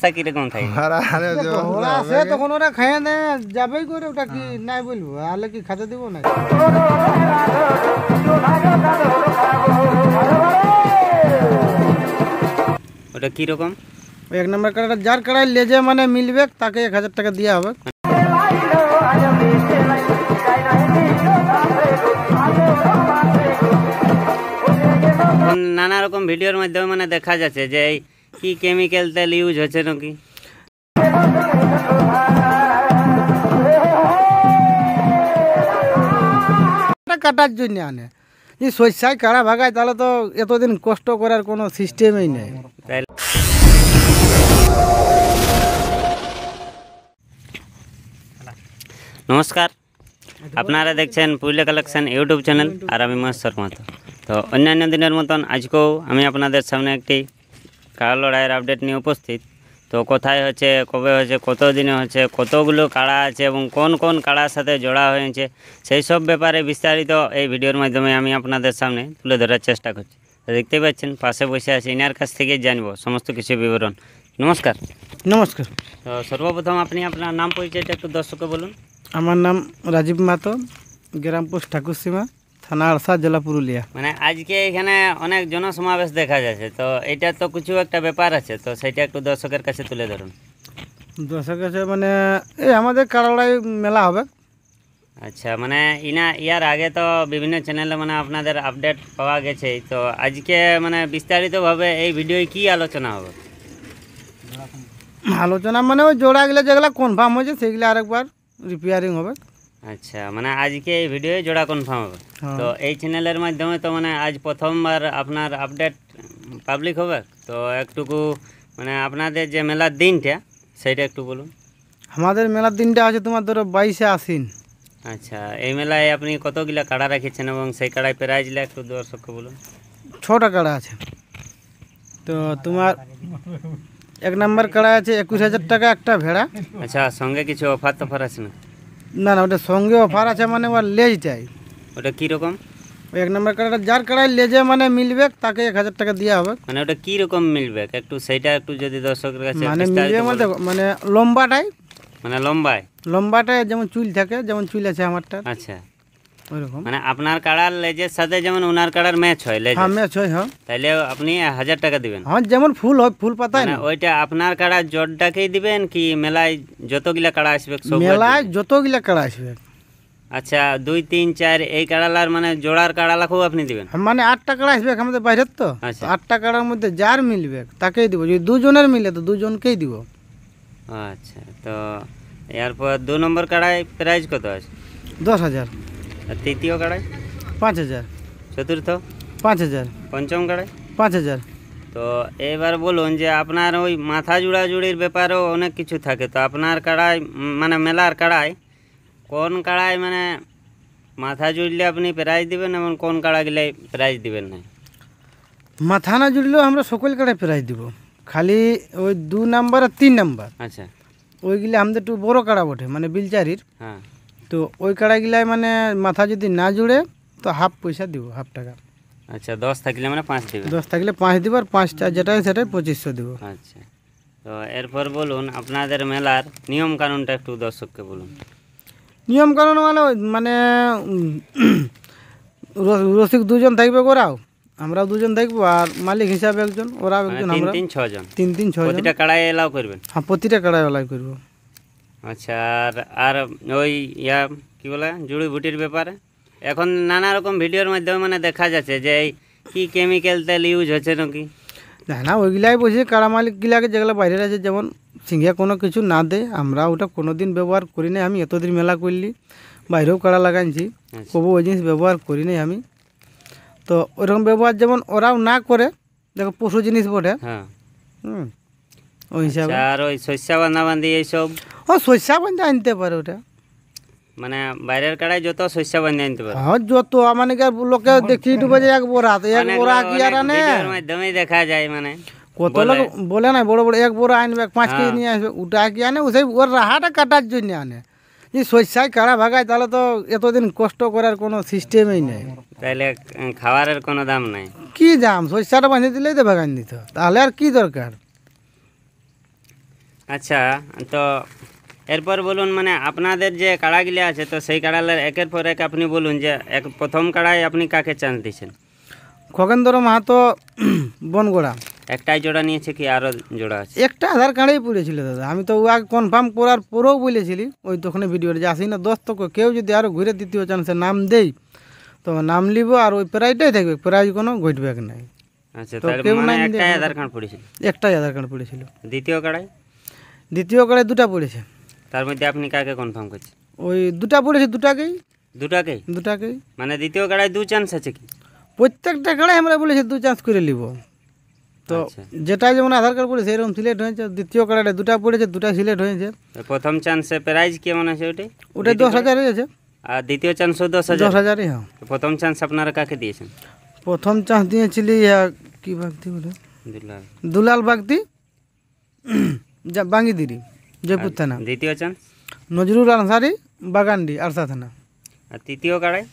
অবস্থা কিরকম থাকে? ওরা আসে তখন ওরা খেয়ে নেয় যাবেই করে, ওটা কি নাই বলবো, আলে কি খেতে দিব না। ওটা কিরকম? ওই 1 নম্বর কাড়াটা যার কাড়াই লেজে মানে মিলবে তাকে 1000 টাকা দেওয়া হবে। নানা রকম ভিডিওর মাধ্যমে মানে দেখা যাচ্ছে যে এই কি কেমিক্যাল তেল ইউজ হচ্ছে নাকি? কাটার জন্য আনে, যদি শস্যায় কাড়া ভাগায় তাহলে তো এতদিন কষ্ট করার কোনো সিস্টেমই নেই। নমস্কার, আপনারা দেখছেন পুরুলিয়া কালেকশন ইউটিউব চ্যানেল, আর আমি মহেশ্বর মাহাতো। তো অন্যান্য দিনের মতন আজকেও আমি আপনাদের সামনে একটি কাড়া লড়াইয়ের আপডেট নিয়ে উপস্থিত। তো কোথায় হচ্ছে, কবে হচ্ছে, কত দিনে হচ্ছে, কতগুলো কাড়া আছে এবং কোন কোন কাড়ার সাথে জোড়া হয়েছে, সেই সব ব্যাপারে বিস্তারিত এই ভিডিওর মাধ্যমে আমি আপনাদের সামনে তুলে ধরার চেষ্টা করছি। তো দেখতে পাচ্ছেন পাশে বসে আছে, ইনার কাছ থেকে জানবো সমস্ত কিছু বিবরণ। নমস্কার। নমস্কার। তো সর্বপ্রথম আপনি আপনার নাম পরিচয়টা একটু দর্শককে বলুন। আমার নাম রাজীব মাহাতো, গ্রাম পোস্ট ঠাকুরসীমা, থানা আড়সা, জেলা পুরুলিয়া। মানে আজকে এখানে অনেক জনসমাবেশ দেখা যাচ্ছে, তো এটা তো কিছু একটা ব্যাপার আছে, তো সেটা একটু দর্শকের কাছে তুলে ধরুন। দর্শকের কাছে মানে এই আমাদের কাড়ালড়াই মেলা হবে। আচ্ছা, মানে ইয়ার আগে তো বিভিন্ন চ্যানেলে মানে আপনাদের আপডেট পাওয়া গেছে, তো আজকে মানে বিস্তারিতভাবে এই ভিডিওয় কি আলোচনা হবে? আলোচনা মানে ওই জোড়াগুলো যেগুলো কনফার্ম হয়েছে সেগুলো আরেকবার রিপেয়ারিং হবে। আচ্ছা, মানে আজকে এই ভিডিওয় জোড়া কনফার্ম হবে। তো এই চ্যানেলের মাধ্যমে তো মানে আজ প্রথমবার আপনার আপডেট পাবলিক হবে, তো একটুকু মানে আপনাদের যে মেলার দিনটা সেইটা একটু বলুন। আমাদের মেলার দিনটা আছে তোমার ধরো 22শে আশ্বিন। আচ্ছা, এই মেলায় আপনি কতগুলা কাড়া রেখেছেন এবং সেই কাড়ায় প্রাইজগুলো একটু দর্শককে বলুন। 6টা কাড়া আছে। তো তোমার 1 নম্বর কাড়া আছে 21,000 টাকা একটা ভেড়া। আচ্ছা, সঙ্গে কিছু অফার টফার আছে না? না না, ওটা সঙ্গে অফার আছে, মানে ওর লেজটাই। ওটা কীরকম? ওই 1 নম্বর কাড়াটা যার কাড়াই লেজে মানে মিলবে তাকে 1000 টাকা দেওয়া হবে। মানে ওটা কীরকম মিলবে একটু সেইটা একটু যদি দর্শকের কাছে মানে মিলবে বলতে মানে লম্বাটাই, মানে লম্বায় যেমন চুল থাকে, যেমন চুল আছে আমারটা। আচ্ছা, ওইরকম মানে আপনার কাড়ার লেজের সাথে যেমন ওনার কাড়ার ম্যাচ হয় লেজ, হ্যাঁ ম্যাচ হয়। হ্যাঁ, তাহলে আপনি 1000 টাকা দিবেন। হ্যাঁ যেমন ফুল হয়, ফুল পাতায় মানে না। ওইটা আপনার কাড়ার জোরটাকেই দিবেন কি মেলায় যতগুলা কাড়া আসবে সব? মেলায় যতগুলা কাড়া আসবে। আচ্ছা, 2, 3, 4 এই কাড়ালার মানে জোড়ার কাড়ালাকেও আপনি দিবেন? মানে 8টা কাড়া আসবে আমাদের বাইরের, তো 8টা কাড়ার মধ্যে যার মিলবে তাকেই দিব। যদি দুজনের মিলে তো দুজনকেই দিব। আচ্ছা, তো এরপর 2 নম্বর কাড়ায় প্রাইস কত আছে? 10,000। আর তৃতীয় কাড়ায়? 5,000। চতুর্থ? 5,000। পঞ্চম কাড়ায়? 5,000। তো এবার বলুন যে আপনার ওই মাথা জুড়াজুড়ির ব্যাপারেও অনেক কিছু থাকে, তো আপনার কাড়ায় মানে মেলার কাড়ায় কোন কাড়ায় মানে মাথা জুড়লে আপনি প্রাইজ দিবেন এবং কোন কাড়াগুলাই প্রাইজ দিবেন না? মাথা না জুড়লেও আমরা সকল কাড়ায় প্রাইজ দিব, খালি ওই 2 নম্বর আর 3 নম্বর। আচ্ছা, ওইগুলো আমাদের একটু বড় কাড়া বটে, মানে বিলচারির। হ্যাঁ, তো ওই কাড়াগুলায় মানে মাথা যদি না জুড়ে তো হাফ পয়সা দিব, হাফ টাকা। আচ্ছা, 10 থাকলে মানে 5 দিবেন? 10 থাকলে 5 দিব, আর 5টা যেটাই সেটাই 2500 দিব। আচ্ছা, তো এরপর বলুন আপনাদের মেলার নিয়ম কানুনটা একটু দর্শককে বলুন। নিয়ম কানুন মানে রসিক 2জন থাকবে, ওরাও আমরাও 2জন থাকবো, আর মালিক হিসাবে একজন, ওরাও একজন, আমরা 3-6 জন। 3-6 জন। প্রতিটা কাড়াই এলাও করবেন? হ্যাঁ, প্রতিটা কাড়াই ওলাই করবো। আচ্ছা, আর ওই কি বলে জুড়ি বুটির ব্যাপারে এখন নানা রকম ভিডিওর মাধ্যমে মানে দেখা যাচ্ছে যে এই কি কেমিক্যাল তেল ইউজ হচ্ছে নাকি? না না, ওইগুলাই বলছি কাড়া মালিকগুলাকে যেগুলো বাইরে আছে, যেমন সিঙ্গিয়া কোনো কিছু না দেয়, আমরা ওটা কোনো দিন ব্যবহার করি নাই। আমি এতদিন মেলা করলি বাইরেও কাড়া লাগাইছি, কবু ওই জিনিস ব্যবহার করি নাই আমি। তো ওইরকম ব্যবহার যেমন ওরাও না করে, দেখো পশু জিনিস বটে। হ্যাঁ, ওই হিসাবে। আর ওই শস্যা বান্ধাবান্ধি এইসব? শস্যা বান্ধা আনতে পারে ওটা, মানে বাইরের কাড়ায় যত শস্যা বান্ধা আনতে পারে। হ্যাঁ যত, মানে লোকে দেখি ডুবে যে 1 বোরা কি আর আনে, মাধ্যমে দেখা যায়, মানে কত লোক বলে না বড় বড় 1 বোরা আনবে, 5 কেজি নিয়ে আসবে, ওটা কি আনে? ওর রাহাটা কাটার জন্য আনে। যদি শস্যায় কাড়া ভাগায় তাহলে তো এতদিন কষ্ট করার কোনো সিস্টেমই নেই। তাহলে খাবারের কোনো দাম নাই? কি দাম, শস্যাটা বাঁধিয়ে দিলেই তো ভাগান দিত, তাহলে আর কি দরকার? আচ্ছা, তো এরপর বলুন মানে আপনাদের যে কাড়াগুলি আছে তো সেই কাড়ালের একের পর এক আপনি বলুন যে প্রথম কাড়ায় আপনি কাকে চান্স দিয়েছেন? খগেন্দ্র মাহাতো বনগোড়া একটাই জোড়া নিয়েছে কি আরও জোড়া আছে? একটা আধার কার্ডেই পড়েছিল দাদা, আমি তো ওয়া কনফার্ম করার পরেও বলেছিলি ওই তখন ভিডিওর যে আসি না দোস্ত কেউ যদি আরও ঘুরে দ্বিতীয় চান্সে নাম দেই তো নাম লিব, আর ওই প্রাইজটাই থাকবে, প্রাইজ কোনো ঘটবে নাই। আচ্ছা, তো তাহলে কেউ মানে নাম দিয়ে একটাই আধার কার্ড পড়েছিল। একটাই আধার কার্ড পড়েছিল। দ্বিতীয় কাড়াই? দ্বিতীয় কার্ডে দুটা পড়েছে। তার মধ্যে আপনি কাকে কনফার্ম করছেন? ওই দুটা পড়েছে, দুটাকেই। দুটাকেই মানে দ্বিতীয় কাড়ায় দু চান্স আছে কি? প্রত্যেকটা কাড়াই আমরা বলেছি দু চান্স করে নিব। তো আচ্ছা, যেটা যেমন আধার কার্ড পড়েছে এরকম সিলেক্ট হয়েছে, দ্বিতীয় কার্ডে দুটা পড়েছে, দুটা সিলেক্ট হয়েছে। তো প্রথম চান্সে প্রাইজ কেমন আছে ওটাই? ওটাই 10,000 হয়েছে। আর দ্বিতীয় চান্সও 10,000? 10,000-ই। হ্যাঁ, প্রথম চান্স আপনারা কাকে দিয়েছেন? প্রথম চান্স দিয়েছিলি কি বাগদি বলে, দুলাল। দুলাল বাগদি বাঙ্গিদিরি, জয়পুর থানা। দ্বিতীয় চান্স? নজরুল আনসারি, বাগান্ডি, আরসা থানা। আর তৃতীয় কাড়াই?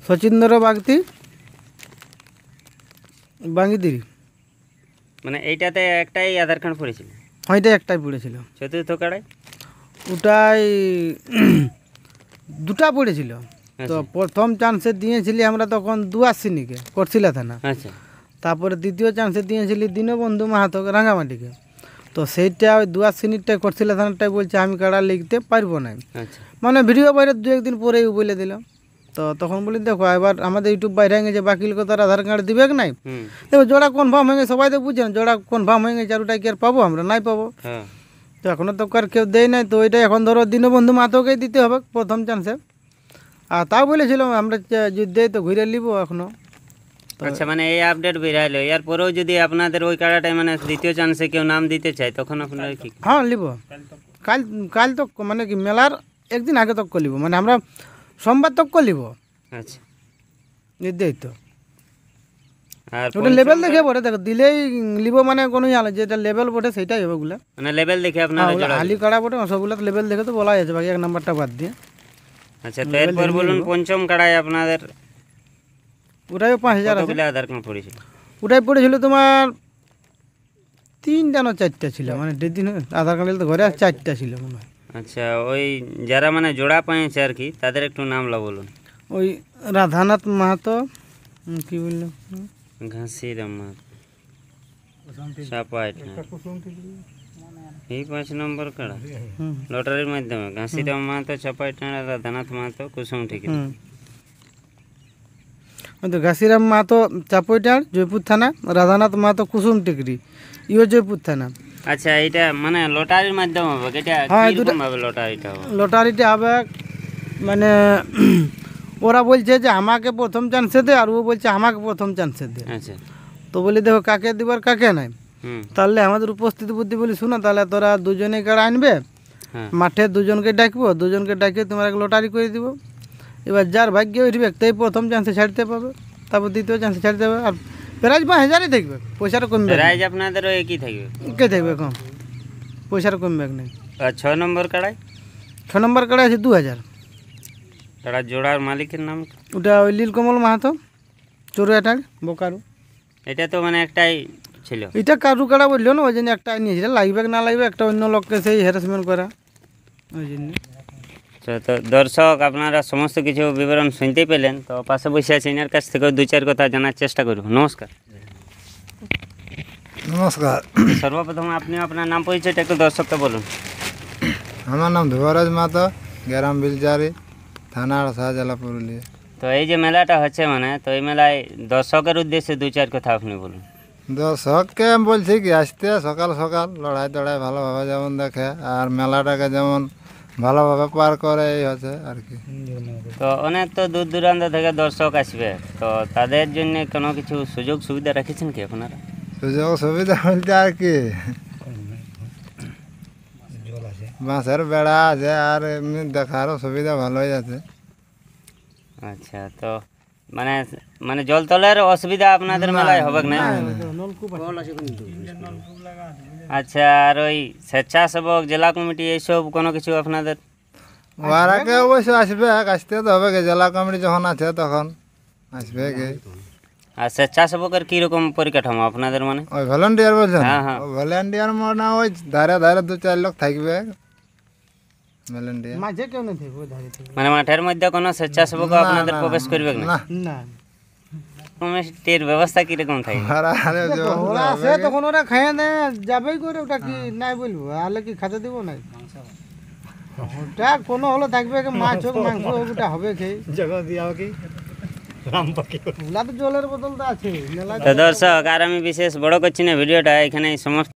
সচিন্দ্র বাগদি, বাঙ্গিদিরি। মানে এইটাতে একটাই আধার কার্ড পড়েছিল? ওইটা একটাই পড়েছিল। চতুর্থ কাড়াই? ওটাই দুটা পড়েছিল। তো আচ্ছা, প্রথম চান্সে দিয়েছিলি আমরা তখন দুয়াশিনীকে, করছিলা থানা। আচ্ছা, তারপরে দ্বিতীয় চান্সে দিয়েছিলি দীনবন্ধু মাহাতো, রাঙ্গামাটিকে। তো সেইটা ওই দুয়াশিনীরটাই, করছিলা থানারটাই বলছে আমি কাড়া লিখতে পারবো না। আচ্ছা, মানে ভিডিও বাইরে 2-1 দিন পরেই বলে দিলাম। তো তখন বলি দেখো এবার আমাদের ইউটিউব বাইরে হয়ে গেছে, বাকি লোক তার আধার কার্ড দিবে কি নাই। হুম, দেখো জোড়া কনফার্ম হয়ে গেছে, সবাই তো বুঝছেন জোড়া কনফার্ম হয়ে গেছে, আর ওটা কি আর পাবো আমরা? নাই পাবো। হ্যাঁ, তো এখনও তো আর কেউ দেয় নাই, তো ওইটা এখন ধরো দীনবন্ধু মাহাতোকেই দিতে হবে প্রথম চান্সে। আর তাও বলেছিলাম আমরা যদি দেয় তো ঘুরে নিব এখনও। আচ্ছা, মানে এই আপডেট বেরাইলো, এর পরেও যদি আপনাদের ওই কাড়াটাই মানে দ্বিতীয় চান্সে কেউ নাম দিতে চায় তখন আপনারা কি? হ্যাঁ নিব, কাল কাল তো মানে কি মেলার একদিন আগে তক লিব, মানে আমরা সোমবার তক লিব। আচ্ছা, দেই তো আর ওটা লেভেল দেখে বটে, দেখো দিলেই লিব, মানে কোনো ইয়ে নেই, যেটা লেভেল বটে সেটাই হবে ওগুলা। মানে লেভেল দেখে আপনারা জোড়া হালি কাড়া বটে সবগুলো তো লেভেল দেখে তো বলা যাচ্ছে, বাকি 1 নাম্বারটা বাদ দিয়ে। আচ্ছা, তো এরপর বলুন পঞ্চম কাড়ায় আপনাদের ওটাই 5,000 আছে। কতগুলো আধার কার্ড পড়েছিল? ওটাই পড়েছিল তোমার 3টা না 4টা ছিল, মানে দিন আধার কার্ড তো ঘরে আর 4টা ছিল মনে হয়। আচ্ছা, ওই যারা মানে জোড়া পাইছে আর কি তাদের একটু নামলা বলুন। ওই রাধানাথ মাহাতো, কি বললো, ঘাসিরাম মাহাতো, চাপাইট, এই 5 নম্বর কাড়া লটারির মাধ্যমে ঘাসিরাম মাহাতো, চাপাইট, রাধানাথ মাহাতো, কুসুম ঠিক। ওই তো ঘাসিরাম মাহাতো চাপইটার, জয়পুর থানা, রাধানাথ মাহাতো কুসুম টিকরি, ইও জয়পুর থানা। আচ্ছা, এইটা মানে লটারির মাধ্যমে হবে, এটা হ্যাঁ, কিরকম ভাবে লটারিটা হবে? লটারিটা হবে মানে ওরা বলছে যে আমাকে প্রথম চান্সে দে, আর ও বলছে আমাকে প্রথম চান্সে দে। আচ্ছা, তো বলি দেখো কাকে দিবার কাকে নাই। হুম, তাহলে আমাদের উপস্থিতি বুদ্ধি বলি শোনো, তাহলে তোরা দুজনে কাড়া আনবে, হ্যাঁ, মাঠে দুজনকে ডাকবো, দুজনকে ডাকিয়ে তোমার এক লটারি করে দিব। এবার যার ভাগ্যে উঠবে তাই প্রথম চান্সে ছাড়তে পাবে, তারপর দ্বিতীয় চান্সে ছাড়তে হবে। আর প্রাইজ 5,000-ই থাকবে, পয়সাটা কমবে না। প্রাইজ আপনাদের ওই একই থাকবে? কে থাকবে কম, পয়সাটা কমবে নেই। আর 6 নম্বর কাড়ায়? 6 নম্বর কাড়া আছে 2,000। কাড়া জোড়ার মালিকের নাম? ওটা ওই লীলকমল মাহাতো, চোরুয়াটার, বোকারু। এটা তো মানে একটাই ছিল। এটা কারু কাড়া বললো না, ওই জন্য একটা নিয়েছিল, লাগবে না লাগবে একটা অন্য লোককে সেই হ্যারাসমেন্ট করা, ওই জন্য। তো দর্শক আপনারা সমস্ত কিছু বিবরণ শুনতেই পেলেন, তো পাশে বসে আছে এনার কাছ থেকেও 2-4 কথা জানার চেষ্টা করব। নমস্কার। নমস্কার, সর্বপ্রথম আপনি আপনার নাম পরিচয়টা একটু দর্শককে বলুন। আমার নাম ধ্রুবরাজ মাহাতো, গ্রাম বিলচারি, থানা আড়সা, জেলা পুরুলিয়া। তো এই যে মেলাটা হচ্ছে মানে, তো এই মেলায় দর্শকের উদ্দেশ্যে 2-4 কথা আপনি বলুন। দর্শককে আমি বলছি কি আসতে সকাল সকাল লড়াই টড়াই ভালোভাবে যেমন দেখে, আর মেলাটাকে যেমন ভালোভাবে পার করে, এই হচ্ছে আর কি। তো অনেক তো দূর দূরান্ত থেকে দর্শক আসবে, তো তাদের জন্য কোনো কিছু সুযোগ সুবিধা রেখেছেন কি আপনারা? সুযোগ সুবিধা বলতে আর কি, বাঁশের বেড়া আছে, আর এমনি দেখারও সুবিধা ভালোই আছে। আচ্ছা, তো মানে মানে জলতলের অসুবিধা আপনাদের মেলায় হবে না? আচ্ছা, আর ওই স্বেচ্ছাসেবক, জেলা কমিটি এইসব কোনো কিছু আপনাদের? ওরাকে অবশ্য আসবে, আসতে তো হবে, জেলা কমিটি যখন আছে তখন আসবে কি। আর স্বেচ্ছাসেবকের কীরকম পরিকাঠামো আপনাদের মানে? ওই ভলেন্টিয়ার বলছেন? হ্যাঁ, হ্যাঁ। ভলেন্টিয়ার মানে ওই ধারে ধারে 2-4 লোক থাকবে ভলেন্টিয়ার। মাঝে কেউ নেই থাকবে ধারে থেকে। মানে মাঠের মধ্যে কোনো স্বেচ্ছাসেবক আপনাদের প্রবেশ করবে না? না না কমিটির ব্যবস্থা কীরকম থাকে? আরে ওরা আসে তখন ওরা খাইয়ে দেয় যাবেই করে, ওটা কি নাই বলবো, আলে কি খেতে দিব নাই? ওটা কোনো হলো থাকবে কি মাছ হোক মাংস হোক, ওটা হবে খেয়ে ওগুলা তো জলের বোতল তো আছে মেলায়। তো দর্শক আর আমি বিশেষ বড় করছি না ভিডিওটা, এখানে সমাপ্ত